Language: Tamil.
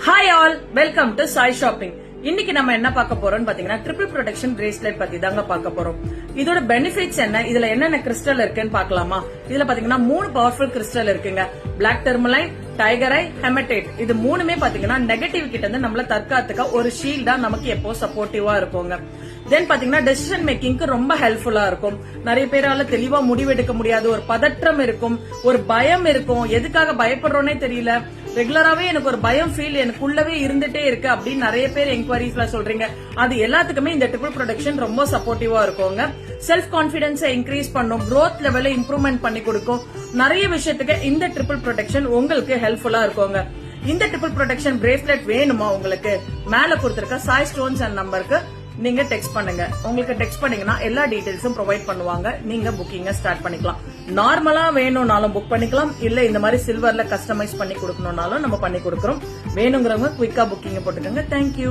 Hi all, welcome to Sai shopping. இன்னைக்கு நம்ம என்ன பார்க்க போறோம்னு பாத்தீங்கன்னா ட்ரிபிள் ப்ரொடெக்ஷன் பிரேஸ்லெட் பத்தி தாங்க பார்க்க போறோம். இதோட பெனிஃபிட்ஸ் என்ன, இதுல என்னென்ன கிறிஸ்டல் இருக்குன்னு பாக்கலாமா? இதுல பாத்தீங்கன்னா 3 பவர்ஃபுல் கிறிஸ்டல் இருக்குங்க. பிளாக் டெர்மலைன், டைகர் ஐ, ஹெமடைட். இது மூணுமே பாத்தீங்கன்னா நெகட்டிவ் கிட்ட இருந்து நம்மள தற்காத்துக்க ஒரு ஷீல்டா நமக்கு எப்போ சப்போர்ட்டிவா இருக்குங்க. தென் பாத்தீங்கன்னா டெசிஷன் மேக்கிங்க்கு ரொம்ப ஹெல்ப்ஃபுல்லா இருக்கும். நிறைய பேரால தெளிவா முடிவெடுக்க முடியாது, ஒரு பதற்றம் இருக்கும், ஒரு பயம் இருக்கும், எதுக்காக பயப்படுறோன்னே தெரியல, ரெகுலராவே எனக்கு ஒரு பயம் ஃபீல் எனக்குள்ளவே இருந்துட்டே இருக்கு அப்படின்னு நிறைய பேர் என்கொயரிஸ்ல சொல்றீங்க. அது எல்லாத்துக்குமே இந்த ட்ரிபிள் ப்ரொடெக்ஷன் ரொம்ப சப்போர்ட்டிவா இருக்குங்க. செல்ஃப் கான்பிடன்ஸை இன்க்ரீஸ் பண்ணும், growth லெவலை இம்ப்ரூவ்மெண்ட் பண்ணி கொடுக்கும். நிறைய விஷயத்துக்கு இந்த ட்ரிபிள் ப்ரொடெக்ஷன் உங்களுக்கு ஹெல்ப்ஃபுல்லா இருக்குங்க. இந்த ட்ரிபிள் ப்ரொடெக்ஷன் பிரேஸ்லெட் வேணுமா உங்களுக்கு? மேல கொடுத்திருக்க சாய் ஸ்டோன்ஸ் அண்ட் நம்பருக்கு நீங்க டெக்ஸ்ட் பண்ணுங்க. உங்களுக்கு டெக்ஸ்ட் பண்ணீங்கன்னா எல்லா டீடைல்ஸும் ப்ரொவைட் பண்ணுவாங்க. நீங்க புக்கிங்க ஸ்டார்ட் பண்ணிக்கலாம். நார்மலா வேணும்னாலும் புக் பண்ணிக்கலாம், இல்ல இந்த மாதிரி சில்வர்ல கஸ்டமைஸ் பண்ணி கொடுக்கணும்னாலும் நம்ம பண்ணி கொடுக்கறோம். வேணுங்கிறவங்க குயிக்கா புக்கிங் போட்டுக்கோங்க. தேங்க்யூ.